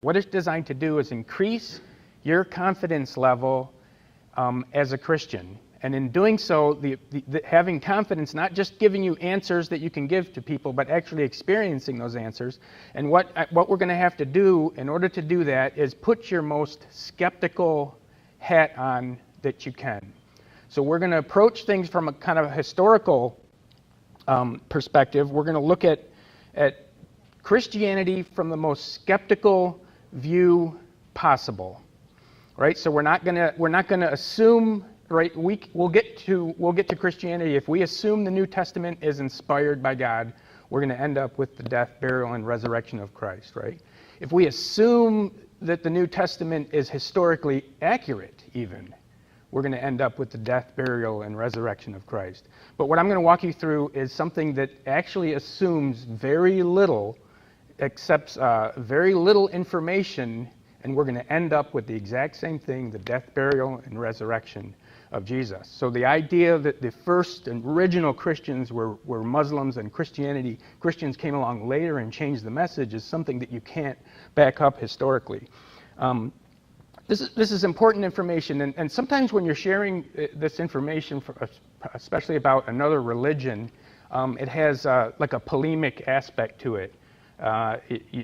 What it's designed to do is increase your confidence level as a Christian. And in doing so, having confidence, not just giving you answers that you can give to people, but actually experiencing those answers. And what we're going to have to do in order to do that is put your most skeptical hat on that you can. So we're going to approach things from a kind of a historical perspective. We're going to look at Christianity from the most skeptical view possible, right? So we're not going to assume, right? We'll get to Christianity. If we assume the New Testament is inspired by God, we're going to end up with the death, burial, and resurrection of Christ, right? If we assume that the New Testament is historically accurate, even, we're going to end up with the death, burial, and resurrection of Christ. But what I'm going to walk you through is something that actually assumes very little, accepts very little information, and we're going to end up with the exact same thing, the death, burial, and resurrection of Jesus. So the idea that the first and original Christians were Muslims and Christians came along later and changed the message is something that you can't back up historically. This is important information, and sometimes when you're sharing this information, especially about another religion, it has like a polemic aspect to it.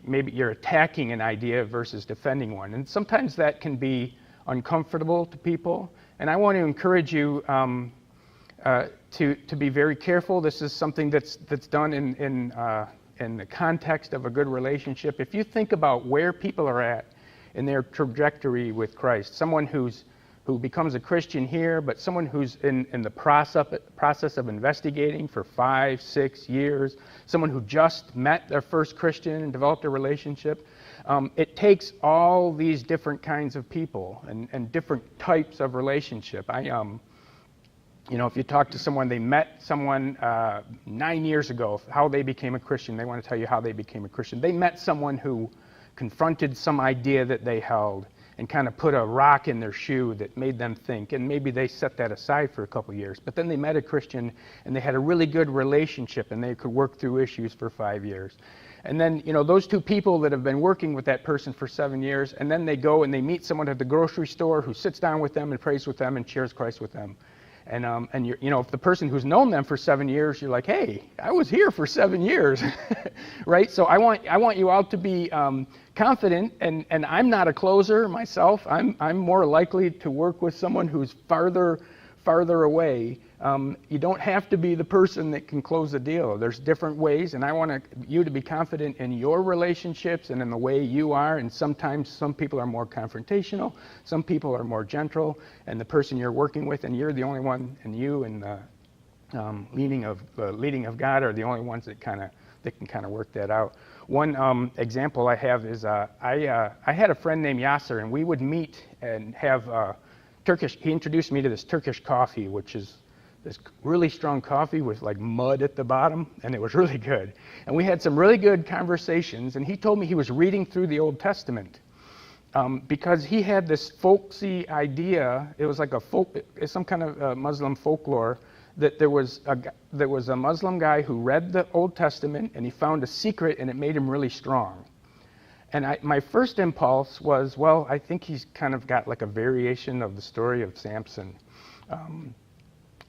Maybe you're attacking an idea versus defending one, and sometimes that can be uncomfortable to people. And I want to encourage you to be very careful. This is something that's done in the context of a good relationship. If you think about where people are at in their trajectory with Christ, someone who becomes a Christian here, but someone who's in the process of investigating for 5, 6 years, someone who just met their first Christian and developed a relationship. It takes all these different kinds of people and different types of relationship. If you talk to someone, they met someone 9 years ago, how they became a Christian, they want to tell you how they became a Christian. They met someone who confronted some idea that they held and kind of put a rock in their shoe that made them think, and maybe they set that aside for a couple years, but then they met a Christian and they had a really good relationship and they could work through issues for 5 years. And then, those two people that have been working with that person for 7 years, and then they go and they meet someone at the grocery store who sits down with them and prays with them and shares Christ with them. And if the person who's known them for 7 years, you're like, hey, I was here for 7 years, right? So I want you all to be confident, and I'm not a closer myself. I'm more likely to work with someone who's farther away. You don't have to be the person that can close the deal. There's different ways, and I want you to be confident in your relationships and in the way you are. And sometimes some people are more confrontational, some people are more gentle, and the person you're working with, and you're the only one, and you and the leading of God are the only ones that can kind of work that out. One example I have is I had a friend named Yasser, and we would meet and have Turkish. He introduced me to this Turkish coffee, which is this really strong coffee with like mud at the bottom, and it was really good. And we had some really good conversations, and he told me he was reading through the Old Testament because he had this folksy idea. It was like some kind of Muslim folklore that there was a Muslim guy who read the Old Testament and he found a secret and it made him really strong. And my first impulse was, well, I think he's kind of got like a variation of the story of Samson.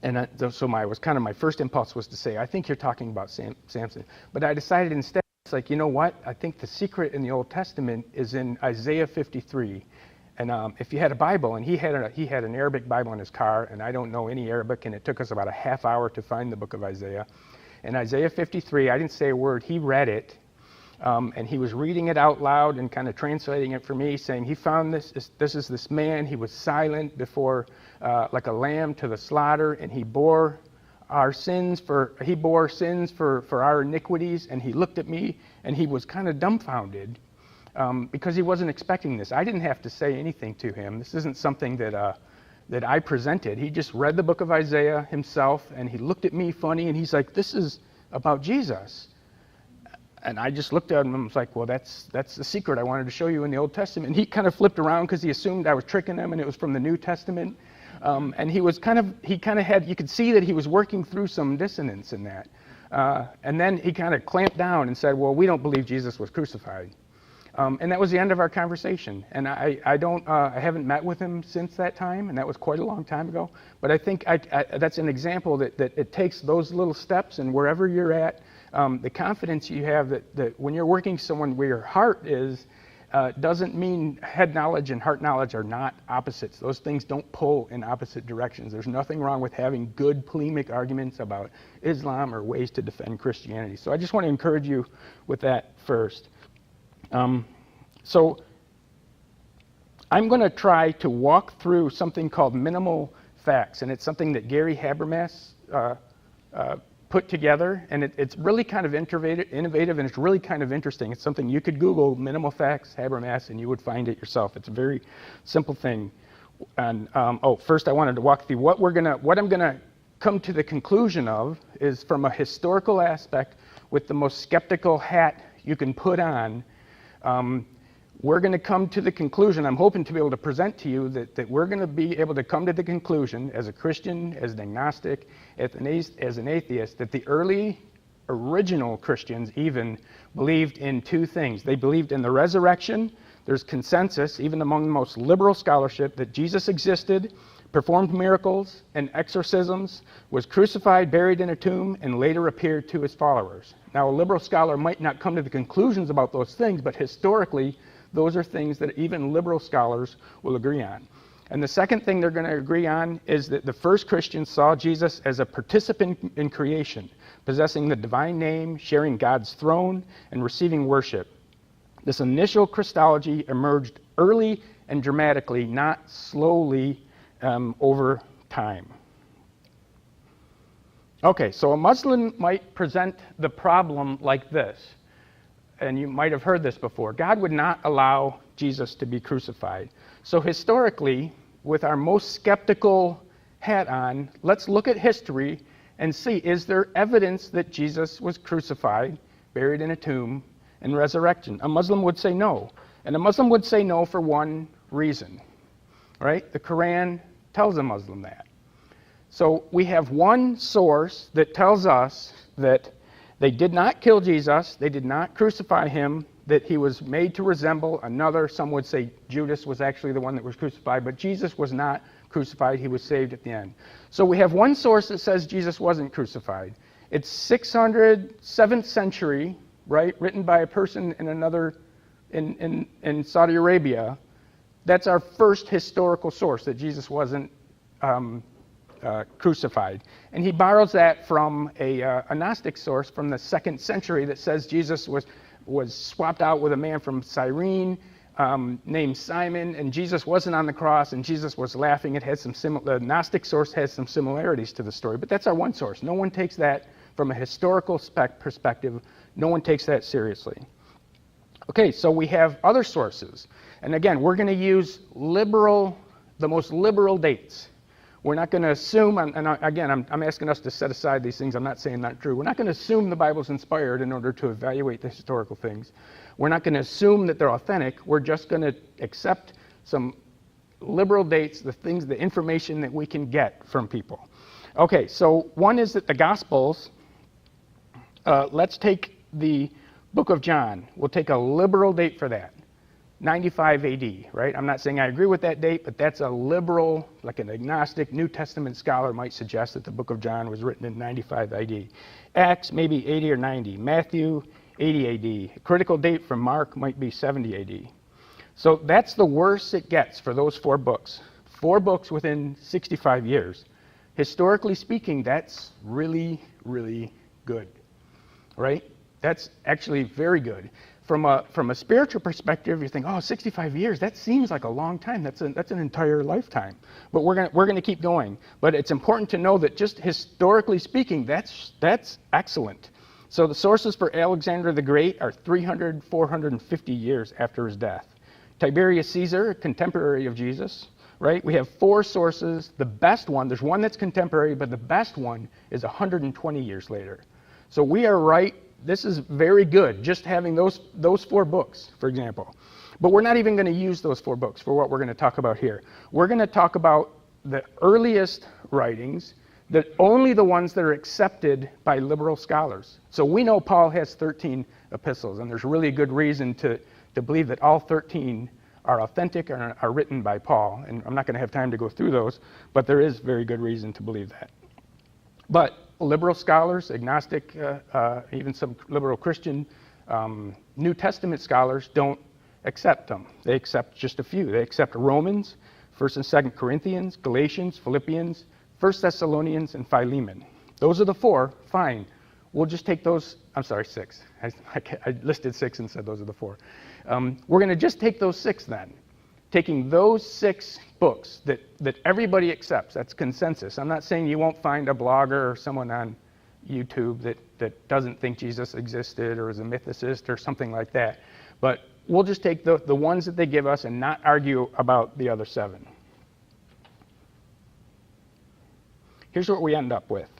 My first impulse was to say, I think you're talking about Samson. But I decided instead, it's like, you know what? I think the secret in the Old Testament is in Isaiah 53. And if you had a Bible, and he had an Arabic Bible in his car, and I don't know any Arabic, and it took us about a half hour to find the book of Isaiah. In Isaiah 53, I didn't say a word. He read it. And he was reading it out loud and kind of translating it for me, saying he found this man, he was silent before like a lamb to the slaughter, and he bore sins for our iniquities, and he looked at me and he was kind of dumbfounded because he wasn't expecting this. I didn't have to say anything to him. This isn't something that I presented. He just read the book of Isaiah himself, and he looked at me funny, and he's like, this is about Jesus. And I just looked at him and was like, well, that's the secret I wanted to show you in the Old Testament. And he kind of flipped around because he assumed I was tricking him and it was from the New Testament. And he had, you could see that he was working through some dissonance in that. And then he kind of clamped down and said, well, we don't believe Jesus was crucified. And that was the end of our conversation. And I haven't met with him since that time, and that was quite a long time ago. But I think that's an example that it takes those little steps, and wherever you're at, the confidence you have that when you're working with someone where your heart is, doesn't mean head knowledge and heart knowledge are not opposites. Those things don't pull in opposite directions. There's nothing wrong with having good polemic arguments about Islam or ways to defend Christianity. So I just want to encourage you with that first. So I'm going to try to walk through something called minimal facts, and it's something that Gary Habermas put together, and it's really kind of innovative, and it's really kind of interesting. It's something you could Google minimal facts Habermas, and you would find it yourself. It's a very simple thing. And first I wanted to walk through what I'm gonna come to the conclusion of is from a historical aspect with the most skeptical hat you can put on. We're going to come to the conclusion, I'm hoping to be able to present to you that we're going to be able to come to the conclusion as a Christian, as an agnostic, as an atheist, that the early original Christians even believed in two things. They believed in the resurrection. There's consensus, even among the most liberal scholarship, that Jesus existed, performed miracles and exorcisms, was crucified, buried in a tomb, and later appeared to his followers. Now, a liberal scholar might not come to the conclusions about those things, but historically, those are things that even liberal scholars will agree on. And the second thing they're going to agree on is that the first Christians saw Jesus as a participant in creation, possessing the divine name, sharing God's throne, and receiving worship. This initial Christology emerged early and dramatically, not slowly over time. Okay, so a Muslim might present the problem like this, and you might have heard this before. God would not allow Jesus to be crucified. So historically, with our most skeptical hat on, let's look at history and see, is there evidence that Jesus was crucified, buried in a tomb, and resurrected? A Muslim would say no. And a Muslim would say no for one reason, right? The Quran tells a Muslim that. So we have one source that tells us that they did not kill Jesus, they did not crucify him, that he was made to resemble another. Some would say Judas was actually the one that was crucified, but Jesus was not crucified, he was saved at the end. So we have one source that says Jesus wasn't crucified. It's 7th century, right, written by a person in Saudi Arabia. That's our first historical source, that Jesus wasn't crucified. And he borrows that from a Gnostic source from the 2nd century that says Jesus was swapped out with a man from Cyrene named Simon, and Jesus wasn't on the cross, and Jesus was laughing. It has the Gnostic source has some similarities to the story, but that's our one source. No one takes that from a historical perspective. No one takes that seriously. Okay, so we have other sources. And again, we're going to use the most liberal dates. We're not going to assume, and again, I'm asking us to set aside these things. I'm not saying not true. We're not going to assume the Bible's inspired in order to evaluate the historical things. We're not going to assume that they're authentic. We're just going to accept some liberal dates, the information that we can get from people. Okay, so one is that the Gospels, let's take the book of John. We'll take a liberal date for that. 95 AD, right? I'm not saying I agree with that date, but that's a liberal, like an agnostic New Testament scholar might suggest that the book of John was written in 95 AD. Acts, maybe 80 or 90. Matthew, 80 AD. A critical date from Mark might be 70 AD. So that's the worst it gets for those 4 books. 4 books within 65 years. Historically speaking, that's really, really good, right? That's actually very good. From a spiritual perspective, you think, 65 years, that seems like a long time. That's an entire lifetime. But we're going to keep going. But it's important to know that just historically speaking, that's excellent. So the sources for Alexander the Great are 300, 450 years after his death. Tiberius Caesar, a contemporary of Jesus, right? We have 4 sources. The best one, there's one that's contemporary, but the best one is 120 years later. So we are right. This is very good, just having those 4 books, for example. But we're not even going to use those 4 books for what we're going to talk about here. We're going to talk about the earliest writings, only the ones that are accepted by liberal scholars. So we know Paul has 13 epistles, and there's really good reason to to believe that all 13 are authentic and are written by Paul. And I'm not going to have time to go through those, but there is very good reason to believe that. But liberal scholars, agnostic, even some liberal Christian New Testament scholars don't accept them. They accept just a few. They accept Romans, 1st and 2nd Corinthians, Galatians, Philippians, 1 Thessalonians, and Philemon. Those are the 4. Fine. We'll just take those. I'm sorry, 6. I listed 6 and said those are the 4. We're going to just take those 6 then. Taking those 6 books that everybody accepts. That's consensus. I'm not saying you won't find a blogger or someone on YouTube that doesn't think Jesus existed or is a mythicist or something like that. But we'll just take the ones that they give us and not argue about the other 7. Here's what we end up with.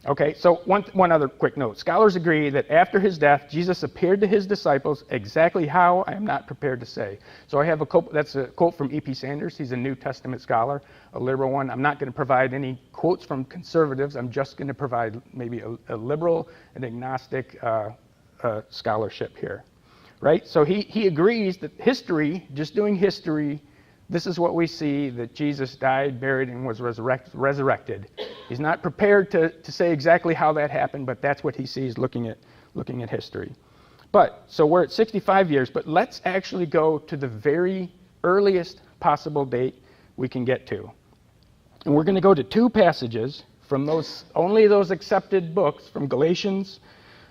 Okay, so one other quick note. Scholars agree that after his death, Jesus appeared to his disciples. Exactly how, I am not prepared to say. So I have a quote, that's a quote from E.P. Sanders. He's a New Testament scholar, a liberal one. I'm not going to provide any quotes from conservatives. I'm just going to provide maybe a liberal and agnostic scholarship here. Right? So he agrees that history, just doing history, this is what we see, that Jesus died, buried, and was resurrected. He's not prepared to say exactly how that happened, but that's what he sees looking at history. But, so we're at 65 years, but let's actually go to the very earliest possible date we can get to. And we're going to go to 2 passages from only those accepted books, from Galatians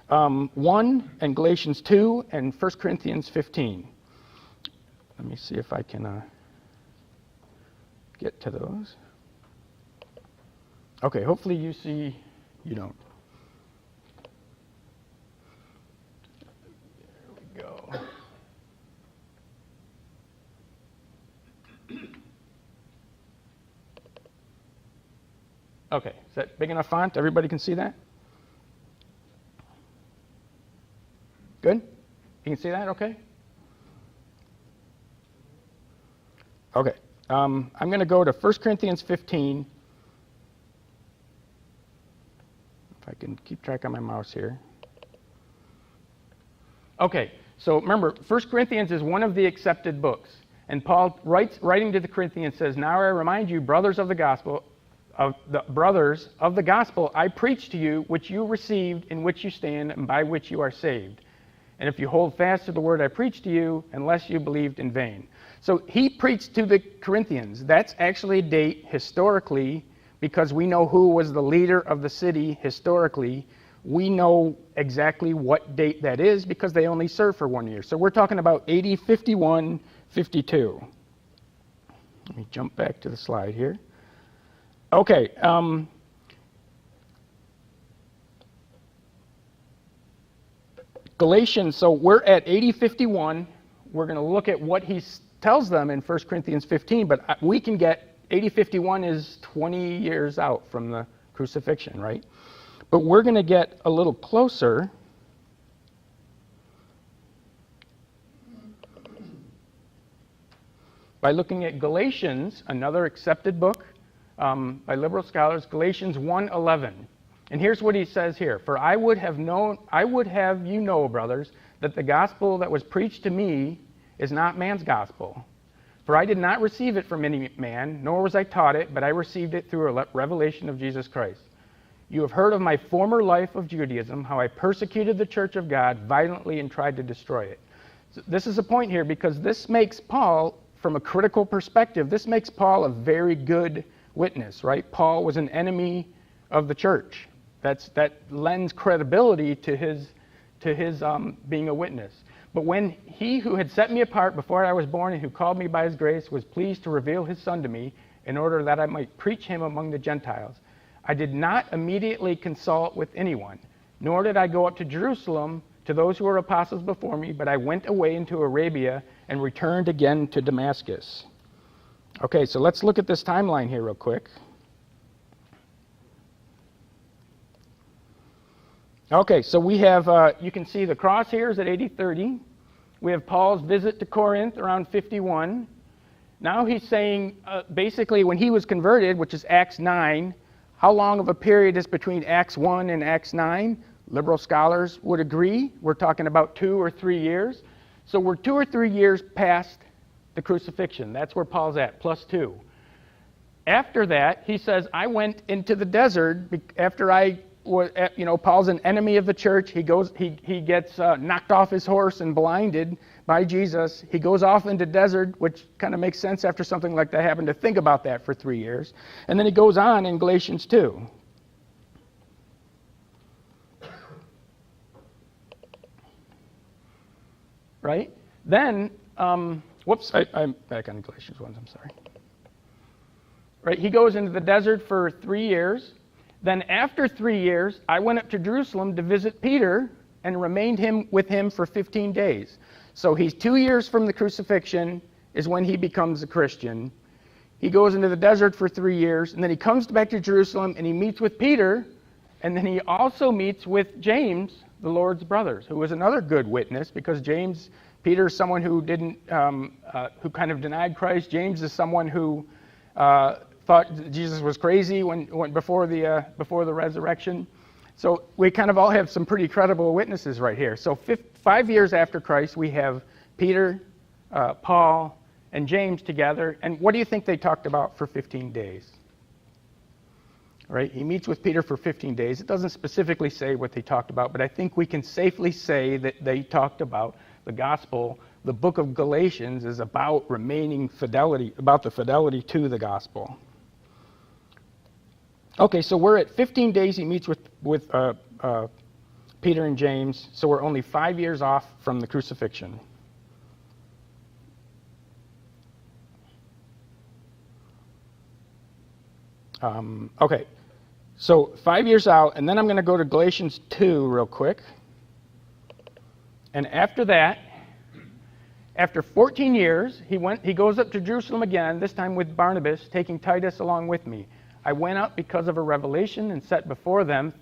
1 and Galatians 2 and 1 Corinthians 15. Let me see if I can get to those. Okay, hopefully you see, you don't. There we go. Okay, is that big enough font? Everybody can see that? Good? You can see that okay? Okay. I'm going to go to 1 Corinthians 15. If I can keep track on my mouse here. Okay, so remember, 1 Corinthians is one of the accepted books. And Paul writing to the Corinthians says, "Now I remind you, brothers of the gospel, I preach to you, which you received, in which you stand, and by which you are saved. And if you hold fast to the word I preached to you, unless you believed in vain." So he preached to the Corinthians. That's actually a date historically, because we know who was the leader of the city historically. We know exactly what date that is because they only served for 1 year. So we're talking about AD 51, 52. Let me jump back to the slide here. Okay. Galatians, so we're at AD 51. We're going to look at what he tells them in 1 Corinthians 15, but we can get, AD 51 is 20 years out from the crucifixion, right? But we're going to get a little closer by looking at Galatians, another accepted book by liberal scholars, Galatians 1:11. And here's what he says here: "For I would have you know, brothers, that the gospel that was preached to me is not man's gospel. For I did not receive it from any man, nor was I taught it, but I received it through a revelation of Jesus Christ. You have heard of my former life of Judaism, how I persecuted the church of God violently and tried to destroy it." So this is a point here, because this makes Paul, from a critical perspective, this makes Paul a very good witness, right? Paul was an enemy of the church. That lends credibility to his being a witness. "But when he who had set me apart before I was born and who called me by his grace was pleased to reveal his Son to me in order that I might preach him among the Gentiles, I did not immediately consult with anyone, nor did I go up to Jerusalem to those who were apostles before me, but I went away into Arabia and returned again to Damascus." Okay, so let's look at this timeline here real quick. Okay, so we have, you can see the crosshairs at AD 30. We have Paul's visit to Corinth around 51. Now he's saying, basically, when he was converted, which is Acts 9, how long of a period is between Acts 1 and Acts 9? Liberal scholars would agree. We're talking about 2 or 3 years. So we're 2 or 3 years past the crucifixion. That's where Paul's at, +2. After that, he says, I went into the desert after I was, Paul's an enemy of the church. He gets knocked off his horse and blinded by Jesus. He goes off into desert, which kind of makes sense after something like that happened, to think about that for 3 years. And then he goes on in Galatians 2. Right? Then, I'm back on Galatians 1, I'm sorry. Right, he goes into the desert for 3 years. Then after 3 years, I went up to Jerusalem to visit Peter and remained with him for 15 days. So he's 2 years from the crucifixion is when he becomes a Christian. He goes into the desert for 3 years, and then he comes back to Jerusalem and he meets with Peter, and then he also meets with James, the Lord's brothers, who was another good witness, because Peter is someone who who kind of denied Christ. James is someone who thought Jesus was crazy before the resurrection. So we kind of all have some pretty credible witnesses right here. So 5 years after Christ, we have Peter, Paul, and James together. And what do you think they talked about for 15 days? Right? He meets with Peter for 15 days. It doesn't specifically say what they talked about, but I think we can safely say that they talked about the gospel. The book of Galatians is about remaining fidelity, about the fidelity to the gospel. Okay, so we're at 15 days he meets with Peter and James, so we're only 5 years off from the crucifixion. Okay, so 5 years out, and then I'm going to go to Galatians 2 real quick. And after that, after 14 years, he goes up to Jerusalem again, this time with Barnabas, taking Titus along with me. I went up because of a revelation and set before them,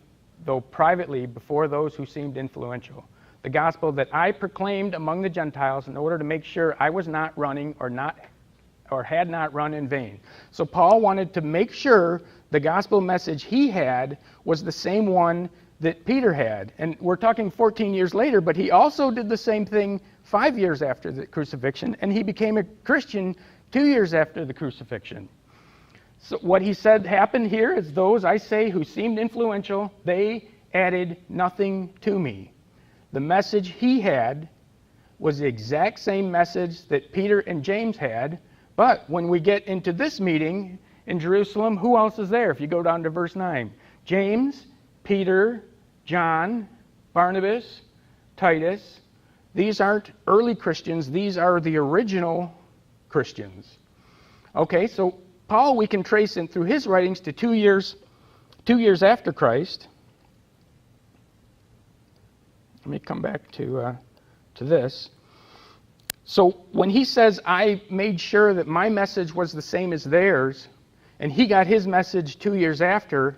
though privately, before those who seemed influential, the gospel that I proclaimed among the Gentiles in order to make sure I was not running or had not run in vain. So Paul wanted to make sure the gospel message he had was the same one that Peter had. And we're talking 14 years later, but he also did the same thing 5 years after the crucifixion, and he became a Christian 2 years after the crucifixion. So what he said happened here is, those I say who seemed influential, they added nothing to me. The message he had was the exact same message that Peter and James had, but when we get into this meeting in Jerusalem, who else is there? If you go down to verse 9, James, Peter, John, Barnabas, Titus. These aren't early Christians, these are the original Christians. Okay, so Paul, we can trace in through his writings to 2 years after Christ. Let me come back to this. So when he says, I made sure that my message was the same as theirs, and he got his message 2 years after,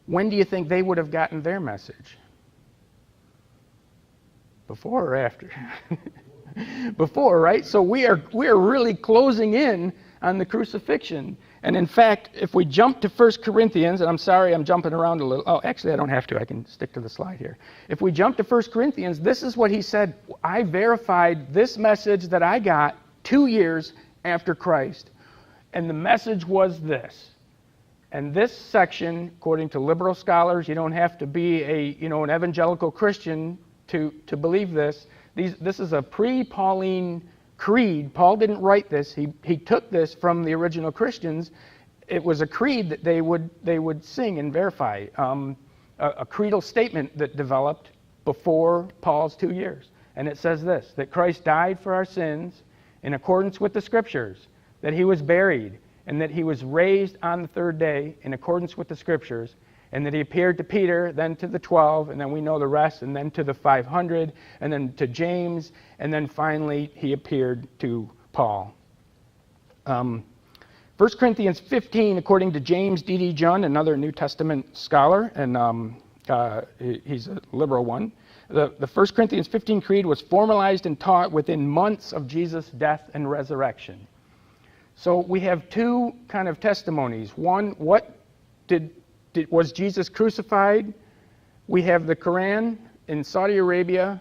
when do you think they would have gotten their message? Before or after? Before, right? So we are really closing in on the crucifixion. And in fact, if we jump to 1 Corinthians, and I'm sorry I'm jumping around a little. Oh, actually I don't have to. I can stick to the slide here. If we jump to 1 Corinthians, this is what he said. I verified this message that I got 2 years after Christ. And the message was this. And this section, according to liberal scholars, you don't have to be an evangelical Christian to believe this. This is a pre-Pauline creed. Paul didn't write this. He took this from the original Christians. It was a creed that they would sing and verify. A creedal statement that developed before Paul's 2 years. And it says this, that Christ died for our sins in accordance with the Scriptures, that he was buried, and that he was raised on the third day in accordance with the Scriptures, and that he appeared to Peter, then to the 12, and then we know the rest, and then to the 500, and then to James, and then finally he appeared to Paul. 1 Corinthians 15, according to James D.D. Junn, another New Testament scholar, and he's a liberal one, the 1 Corinthians 15 creed was formalized and taught within months of Jesus' death and resurrection. So we have two kind of testimonies. One, was Jesus crucified? We have the Quran in Saudi Arabia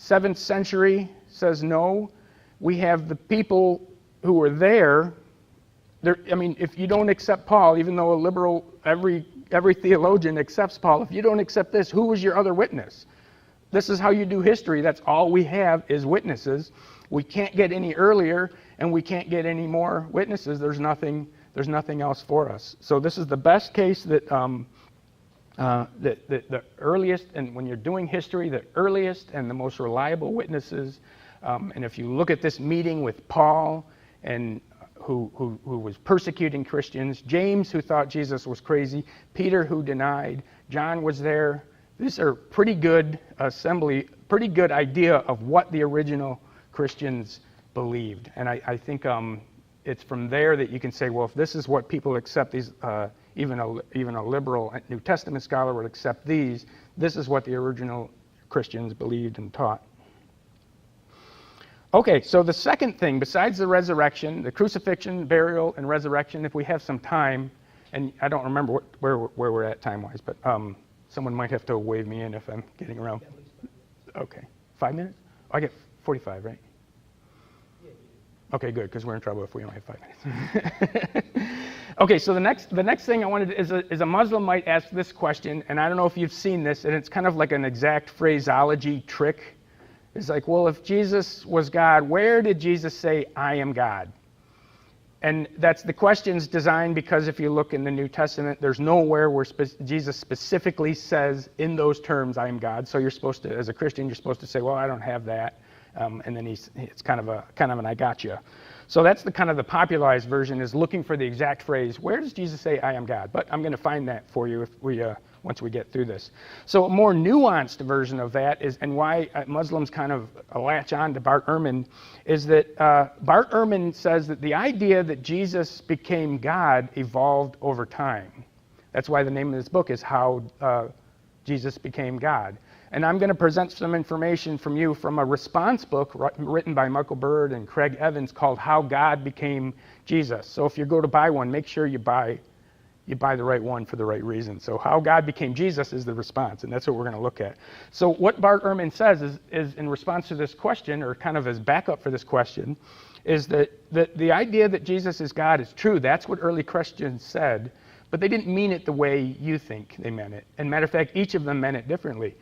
7th century says no. We have the people who were there. I mean, if you don't accept Paul, even though a liberal, every theologian accepts Paul, if you don't accept this, who was your other witness? This is how you do history. That's all we have is witnesses. We can't get any earlier, and we can't get any more witnesses. There's nothing else for us. So this is the best case that the earliest, and when you're doing history, the earliest and the most reliable witnesses. And if you look at this meeting with Paul, and who was persecuting Christians, James, who thought Jesus was crazy, Peter, who denied, John was there. These are pretty good pretty good idea of what the original Christians believed. And I think it's from there that you can say, well, if this is what people accept, these even a liberal New Testament scholar would accept these, this is what the original Christians believed and taught. Okay, so the second thing, besides the resurrection, the crucifixion, burial, and resurrection, if we have some time, and I don't remember where we're at time-wise, but someone might have to wave me in if I'm getting around. Okay, 5 minutes? Oh, I get 45, right? Okay, good, because we're in trouble if we only have 5 minutes. Okay, so the next thing I wanted is a Muslim might ask this question, and I don't know if you've seen this, and it's kind of like an exact phraseology trick. It's like, well, if Jesus was God, where did Jesus say, I am God? And the question's designed because if you look in the New Testament, there's nowhere where Jesus specifically says in those terms, I am God. So you're supposed to, as a Christian, you're supposed to say, well, I don't have that. And then it's kind of an I gotcha. So that's the kind of the popularized version, is looking for the exact phrase, where does Jesus say, I am God? But I'm going to find that for you if once we get through this. So a more nuanced version of that is, and why Muslims kind of latch on to Bart Ehrman, is that Bart Ehrman says that the idea that Jesus became God evolved over time. That's why the name of this book is How Jesus Became God. And I'm going to present some information from a response book written by Michael Bird and Craig Evans called How God Became Jesus. So if you go to buy one, make sure you buy the right one for the right reason. So How God Became Jesus is the response, and that's what we're going to look at. So what Bart Ehrman says is in response to this question, or kind of as backup for this question, is that the idea that Jesus is God is true. That's what early Christians said, but they didn't mean it the way you think they meant it. And matter of fact, each of them meant it differently.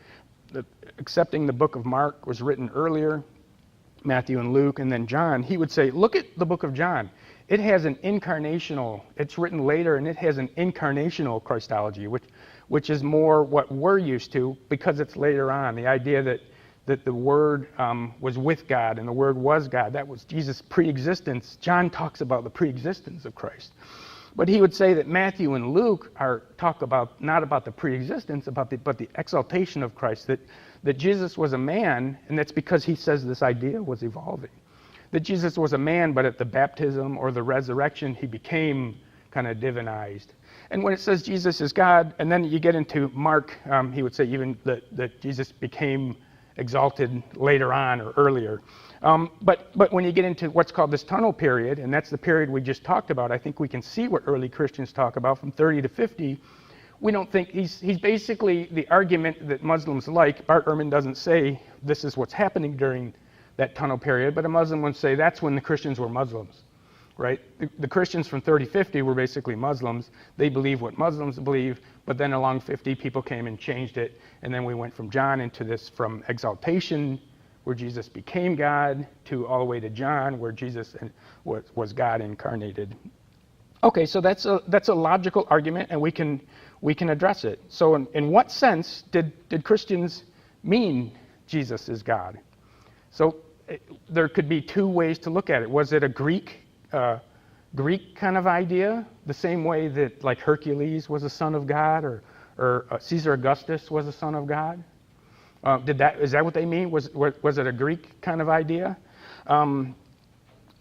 Accepting the book of Mark was written earlier, Matthew and Luke, and then John. He would say, look at the book of John. It has an incarnational, it's written later, and it has an incarnational Christology, which is more what we're used to because it's later on. The idea that the Word was with God and the Word was God. That was Jesus' pre-existence. John talks about the pre-existence of Christ. But he would say that Matthew and Luke talk about not about the pre-existence, but the exaltation of Christ, that Jesus was a man, and that's because he says this idea was evolving. That Jesus was a man, but at the baptism or the resurrection, he became kind of divinized. And when it says Jesus is God, and then you get into Mark, he would say even that Jesus became exalted later on or earlier. But when you get into what's called this tunnel period, and that's the period we just talked about, I think we can see what early Christians talk about from 30 to 50. We don't think he's basically the argument that Muslims like. Bart Ehrman doesn't say this is what's happening during that tunnel period, but a Muslim would say that's when the Christians were Muslims, right? The Christians from 30-50 were basically Muslims. They believe what Muslims believe, but then along 50, people came and changed it, and then we went from John into this, from exaltation, where Jesus became God, to all the way to John, where Jesus was God incarnated. Okay, so that's a logical argument, and we can address it. So in what sense did Christians mean Jesus is God? So there could be two ways to look at it. Was it a Greek kind of idea, the same way that like Hercules was a son of God, or Caesar Augustus was a son of God? Is that what they mean? Was it a Greek kind of idea?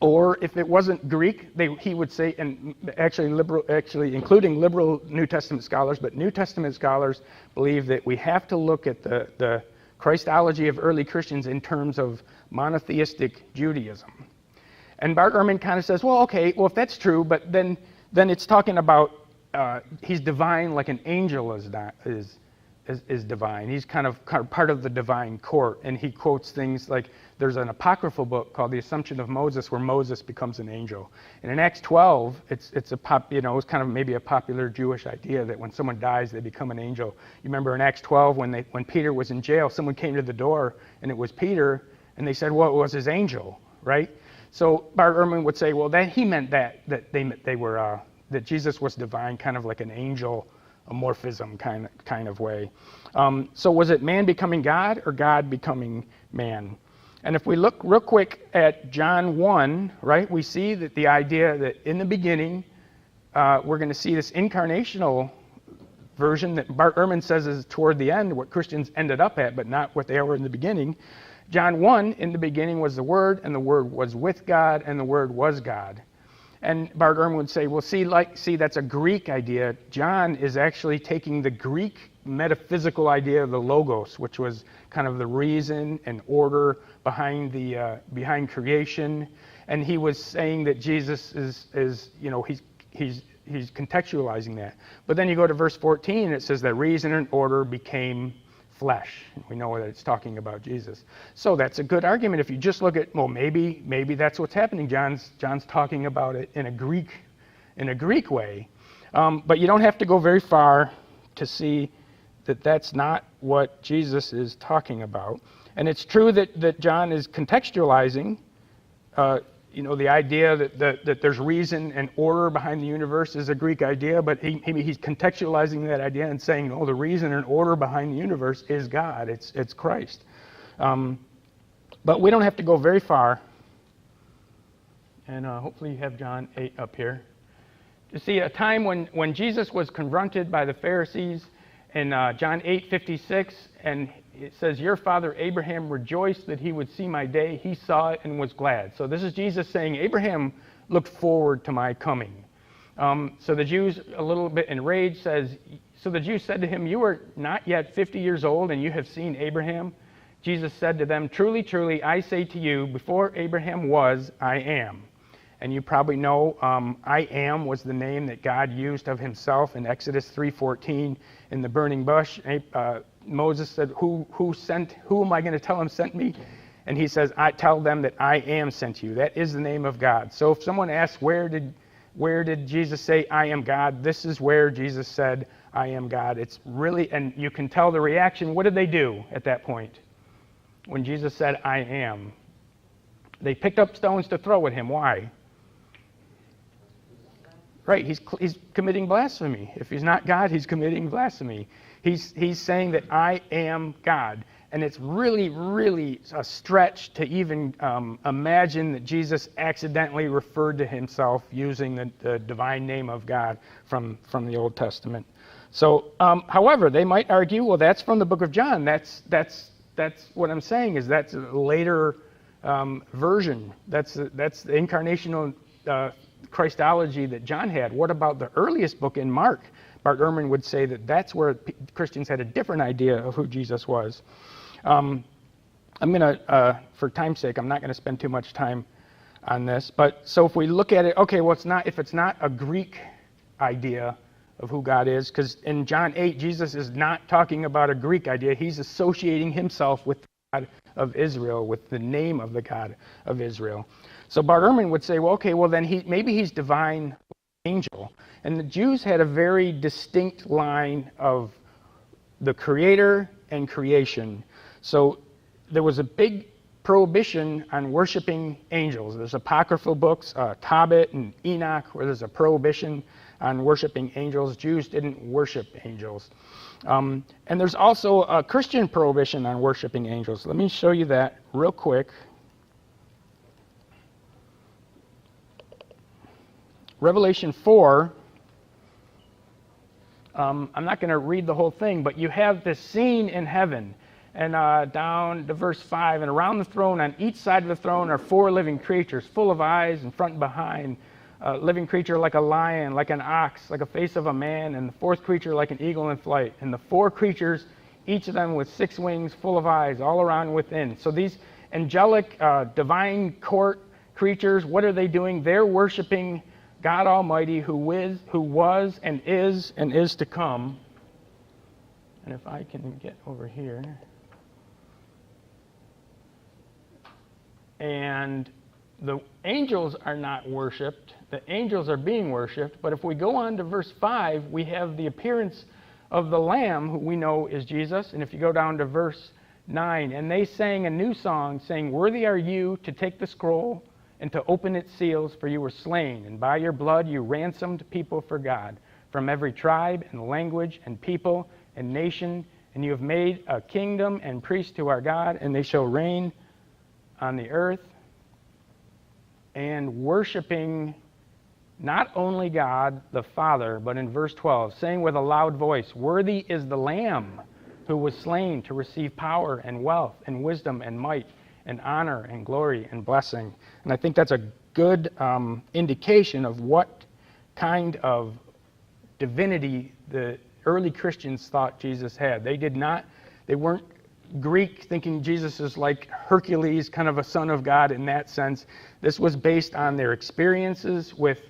Or if it wasn't Greek, he would say, and actually including liberal New Testament scholars, but New Testament scholars believe that we have to look at the Christology of early Christians in terms of monotheistic Judaism. And Bart Ehrman kind of says, well, okay, well, if that's true, but then it's talking about he's divine like an angel is is divine. He's kind of part of the divine court, and he quotes things like there's an apocryphal book called The Assumption of Moses, where Moses becomes an angel. And in Acts 12, it's kind of maybe a popular Jewish idea that when someone dies, they become an angel. You remember in Acts 12 when Peter was in jail, someone came to the door, and it was Peter, and they said, well, it was his angel, right? So Bart Ehrman would say, well, that he meant that Jesus was divine, kind of like an angel amorphism kind of way. So was it man becoming God or God becoming man? And if we look real quick at John 1, right, we see that the idea that in the beginning, we're going to see this incarnational version that Bart Ehrman says is toward the end, what Christians ended up at, but not what they were in the beginning. John 1, in the beginning was the Word, and the Word was with God, and the Word was God. And Bart Ehrman would say, well, see, that's a Greek idea. John is actually taking the Greek metaphysical idea of the logos, which was kind of the reason and order behind creation, and he was saying that Jesus is he's contextualizing that. But then you go to verse 14, and it says that reason and order became flesh. We know that it's talking about Jesus. So that's a good argument. If you just look at, well, maybe that's what's happening. John's talking about it in a Greek way. But you don't have to go very far to see that that's not what Jesus is talking about. And it's true that John is contextualizing, the idea that there's reason and order behind the universe is a Greek idea, but he's contextualizing that idea and saying, the reason and order behind the universe is God. It's Christ. But we don't have to go very far. And hopefully you have John 8 up here. To see a time when Jesus was confronted by the Pharisees in John 8:56, and it says, your father Abraham rejoiced that he would see my day. He saw it and was glad. So this is Jesus saying, Abraham looked forward to my coming. So the Jews, a little bit enraged, says, so the Jews said to him, you are not yet 50 years old, and you have seen Abraham? Jesus said to them, truly, truly, I say to you, before Abraham was, I am. And you probably know I am was the name that God used of himself in Exodus 3:14 in the burning bush. Moses said, who am I going to tell him sent me? And he says, I tell them that I am sent you. That is the name of God. So if someone asks, where did Jesus say, I am God? This is where Jesus said, I am God. It's really, and you can tell the reaction. What did they do at that point? When Jesus said, I am. They picked up stones to throw at him. Why? Right, he's committing blasphemy. If he's not God, he's committing blasphemy. He's saying that I am God. And it's really, really a stretch to even imagine that Jesus accidentally referred to himself using the divine name of God from the Old Testament. So, however, they might argue, well, that's from the book of John. That's what I'm saying is that's a later version. That's the incarnational Christology that John had. What about the earliest book in Mark? Bart Ehrman would say that that's where Christians had a different idea of who Jesus was. I'm going to, for time's sake, I'm not going to spend too much time on this. But so if we look at it, okay, well, if it's not a Greek idea of who God is, because in John 8, Jesus is not talking about a Greek idea. He's associating himself with the God of Israel, with the name of the God of Israel. So Bart Ehrman would say, well, okay, well then maybe he's divine angel. And the Jews had a very distinct line of the creator and creation. So there was a big prohibition on worshiping angels. There's apocryphal books, Tobit and Enoch, where there's a prohibition on worshiping angels. Jews didn't worship angels. And there's also a Christian prohibition on worshiping angels. Let me show you that real quick. Revelation 4, I'm not going to read the whole thing, but you have this scene in heaven, and down to verse 5, and around the throne, on each side of the throne, are 4 living creatures, full of eyes in front and behind. A living creature like a lion, like an ox, like a face of a man, and the 4th creature like an eagle in flight. And the 4 creatures, each of them with 6 wings, full of eyes, all around within. So these angelic, divine court creatures, what are they doing? They're worshiping God Almighty, who was and is to come. And if I can get over here. And the angels are not worshipped. The angels are being worshipped. But if we go on to verse 5, we have the appearance of the Lamb, who we know is Jesus. And if you go down to verse 9, and they sang a new song, saying, "Worthy are you to take the scroll and to open its seals, for you were slain, and by your blood you ransomed people for God, from every tribe and language and people and nation, and you have made a kingdom and priests to our God, and they shall reign on the earth." And worshiping not only God the Father, but in verse 12, saying with a loud voice, "Worthy is the Lamb who was slain to receive power and wealth and wisdom and might and honor and glory and blessing." And I think that's a good indication of what kind of divinity the early Christians thought Jesus had. They weren't Greek, thinking Jesus is like Hercules, kind of a son of God in that sense. This was based on their experiences with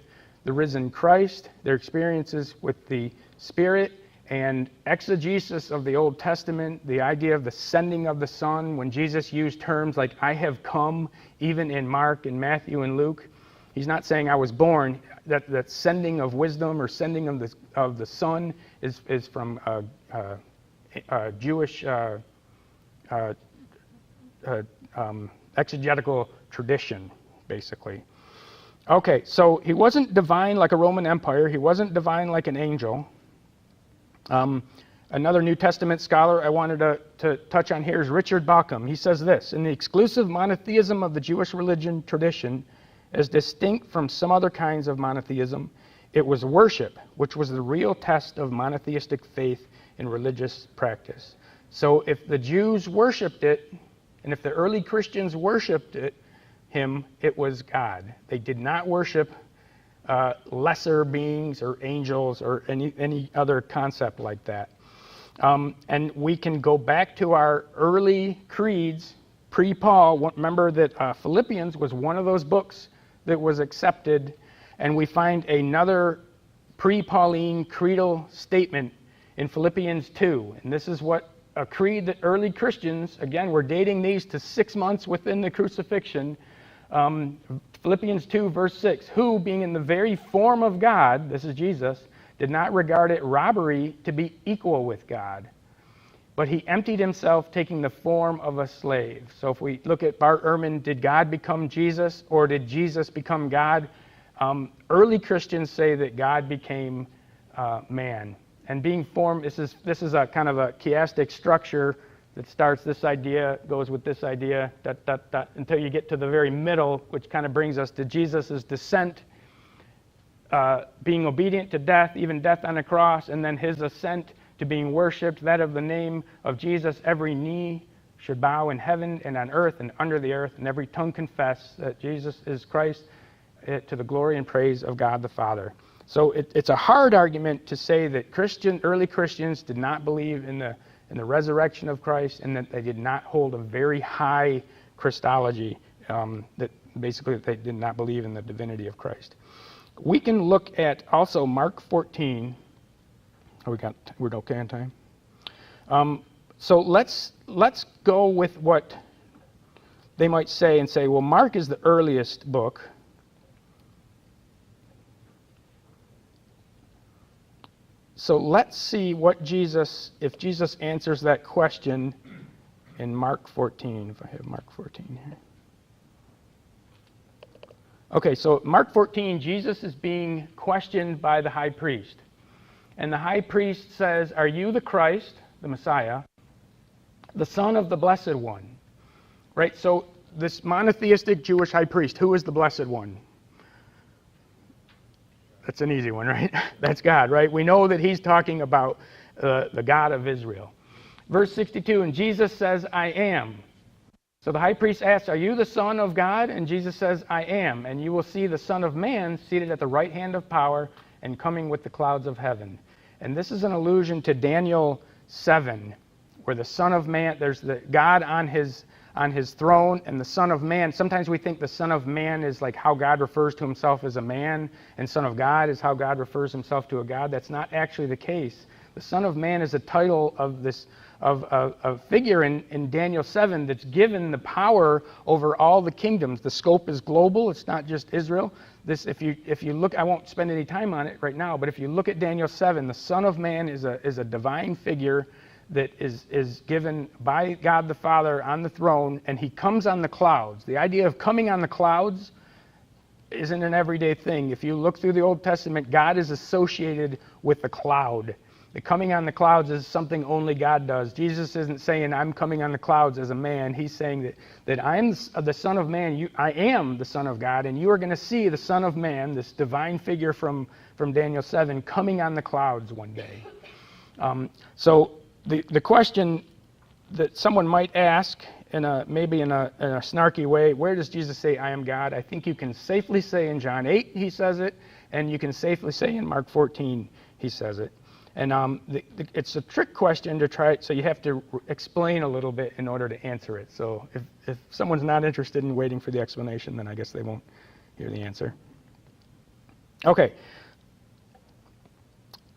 the risen Christ, their experiences with the Spirit, and exegesis of the Old Testament, the idea of the sending of the Son. When Jesus used terms like "I have come," even in Mark and Matthew and Luke, he's not saying "I was born." That sending of wisdom or sending of the Son is from Jewish exegetical tradition, basically. Okay, so he wasn't divine like a Roman Empire. He wasn't divine like an angel. Another New Testament scholar I wanted to touch on here is Richard Bauckham. He says this: "In the exclusive monotheism of the Jewish religion tradition, as distinct from some other kinds of monotheism, it was worship, which was the real test of monotheistic faith in religious practice." So if the Jews worshipped it, and if the early Christians worshipped him, it was God. They did not worship lesser beings or angels or any other concept like that. And we can go back to our early creeds, pre-Paul. Remember that Philippians was one of those books that was accepted, and we find another pre-Pauline creedal statement in Philippians 2. And this is what a creed that early Christians, again, we're dating these to 6 months within the crucifixion. Philippians 2, verse 6, "Who, being in the very form of God," this is Jesus, "did not regard it robbery to be equal with God, but he emptied himself, taking the form of a slave." So if we look at Bart Ehrman, did God become Jesus, or did Jesus become God? Early Christians say that God became man. And being formed, this is a kind of a chiastic structure that starts this idea, goes with this idea, until you get to the very middle, which kind of brings us to Jesus' descent, being obedient to death, even death on a cross, and then his ascent to being worshipped, that of the name of Jesus, every knee should bow in heaven and on earth and under the earth, and every tongue confess that Jesus is Christ, to the glory and praise of God the Father. So it's a hard argument to say that early Christians did not believe in the resurrection of Christ, and that they did not hold a very high Christology, that basically they did not believe in the divinity of Christ. We can look at also Mark 14. We're okay on time. So let's go with what they might say and say, well, Mark is the earliest book. So let's see if Jesus answers that question in Mark 14, if I have Mark 14 here. Okay, so Mark 14, Jesus is being questioned by the high priest. And the high priest says, "Are you the Christ, the Messiah, the Son of the Blessed One?" Right, so this monotheistic Jewish high priest, who is the Blessed One? That's an easy one, right? That's God, right? We know that he's talking about the God of Israel. Verse 62, and Jesus says, "I am." So the high priest asks, "Are you the Son of God?" And Jesus says, "I am. And you will see the Son of Man seated at the right hand of power and coming with the clouds of heaven." And this is an allusion to Daniel 7, where the Son of Man, there's the God on his throne, and the Son of Man. Sometimes we think the Son of Man is like how God refers to himself as a man, and Son of God is how God refers himself to a God. That's not actually the case. The Son of Man is a title of this of a figure in Daniel 7 that's given the power over all the kingdoms. The scope is global. It's not just Israel. This, if you look, I won't spend any time on it right now, but if you look at Daniel 7, the Son of Man is a divine figure that is given by God the Father on the throne, and he comes on the clouds. The idea of coming on the clouds isn't an everyday thing. If you look through the Old Testament, God is associated with the cloud. The coming on the clouds is something only God does. Jesus isn't saying, I'm coming on the clouds as a man. He's saying that I'm the Son of Man. I am the Son of God, and you are going to see the Son of Man, this divine figure from Daniel 7, coming on the clouds one day. So the question that someone might ask, maybe in a snarky way, where does Jesus say, I am God? I think you can safely say in John 8 he says it, and you can safely say in Mark 14 he says it. And it's a trick question to try, so you have to explain a little bit in order to answer it. So if someone's not interested in waiting for the explanation, then I guess they won't hear the answer. Okay.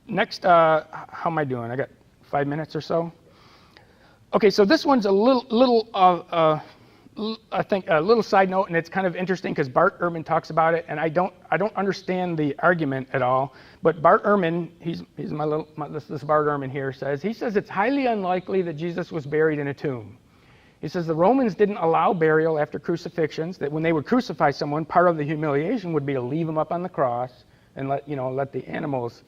Next, how am I doing? I got 5 minutes or so. Okay, so this one's a little I think a little side note, and it's kind of interesting because Bart Ehrman talks about it, and I don't understand the argument at all. But Bart Ehrman, he's this Bart Ehrman here says it's highly unlikely that Jesus was buried in a tomb. He says the Romans didn't allow burial after crucifixions. That when they would crucify someone, part of the humiliation would be to leave them up on the cross and let the animals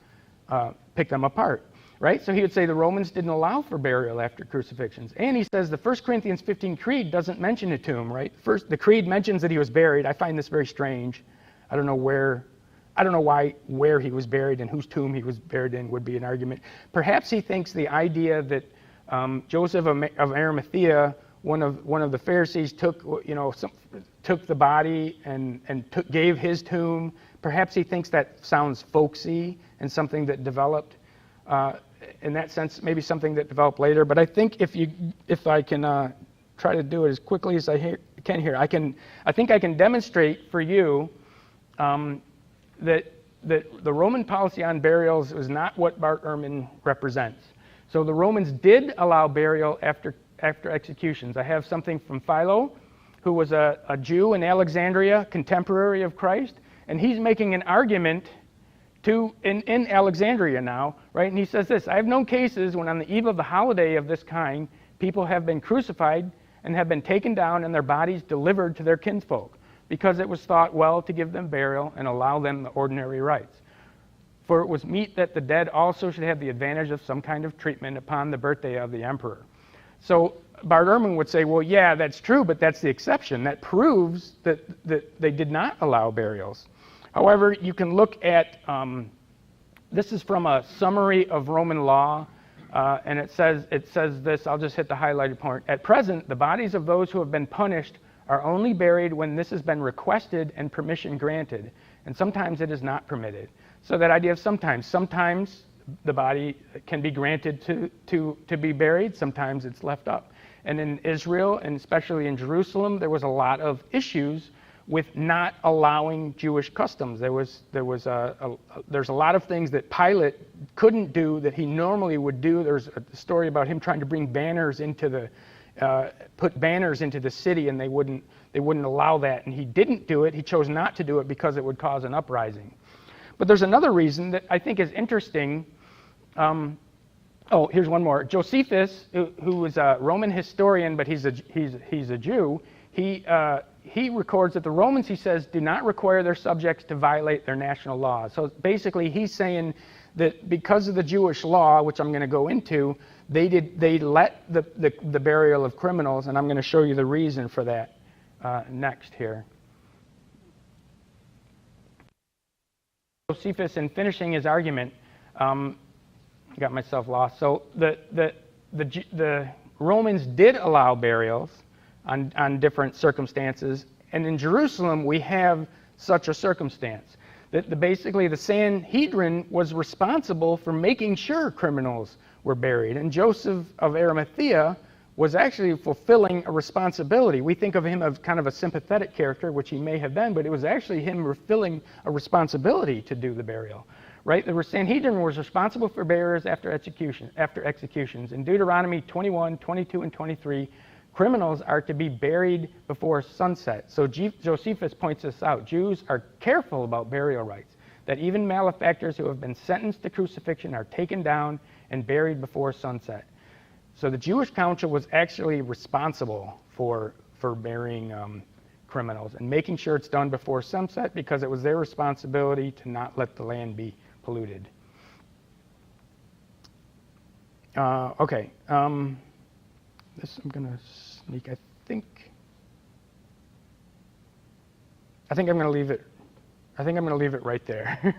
pick them apart. Right? So he would say the Romans didn't allow for burial after crucifixions. And he says the 1 Corinthians 15 creed doesn't mention a tomb, right? First, the creed mentions that he was buried. I find this very strange. I don't know where he was buried and whose tomb he was buried in would be an argument. Perhaps he thinks the idea that Joseph of Arimathea, one of the Pharisees, took the body and gave his tomb. Perhaps he thinks that sounds folksy and something that developed. In that sense, maybe something that developed later. But I think if I can try to do it as quickly as I can here, I think I can demonstrate for you that the Roman policy on burials is not what Bart Ehrman represents. So the Romans did allow burial after executions. I have something from Philo, who was a Jew in Alexandria, contemporary of Christ, and he's making an argument in Alexandria now, right? And he says this: I have known cases when on the eve of the holiday of this kind, people have been crucified and have been taken down and their bodies delivered to their kinsfolk, because it was thought well to give them burial and allow them the ordinary rites. For it was meet that the dead also should have the advantage of some kind of treatment upon the birthday of the emperor. So Bart Ehrman would say, well, yeah, that's true, but that's the exception. That proves that they did not allow burials. However, you can look at, this is from a summary of Roman law, and it says this, I'll just hit the highlighted point. At present, the bodies of those who have been punished are only buried when this has been requested and permission granted, and sometimes it is not permitted. So that idea of sometimes the body can be granted to be buried, sometimes it's left up. And in Israel, and especially in Jerusalem, there was a lot of issues with not allowing Jewish customs. There's a lot of things that Pilate couldn't do that he normally would do. There's a story about him trying to bring banners put banners into the city, and they wouldn't allow that. And he didn't do it. He chose not to do it because it would cause an uprising. But there's another reason that I think is interesting. Here's one more. Josephus, who was a Roman historian, but he's a Jew. He records that the Romans, he says, do not require their subjects to violate their national laws. So basically, he's saying that because of the Jewish law, which I'm going to go into, they let the burial of criminals, and I'm going to show you the reason for that next here. Josephus, in finishing his argument, got myself lost. So the Romans did allow burials on different circumstances, and in Jerusalem we have such a circumstance that basically the Sanhedrin was responsible for making sure criminals were buried, and Joseph of Arimathea was actually fulfilling a responsibility. We think of him as kind of a sympathetic character, which he may have been, but it was actually him fulfilling a responsibility to do the burial, right? The Sanhedrin was responsible for burials after executions. In Deuteronomy 21, 22, and 23, criminals are to be buried before sunset. So Josephus points this out. Jews are careful about burial rites, that even malefactors who have been sentenced to crucifixion are taken down and buried before sunset. So the Jewish council was actually responsible for burying criminals and making sure it's done before sunset, because it was their responsibility to not let the land be polluted. Okay. This I'm going to sneak. I think I'm going to leave it. I think I'm going to leave it right there.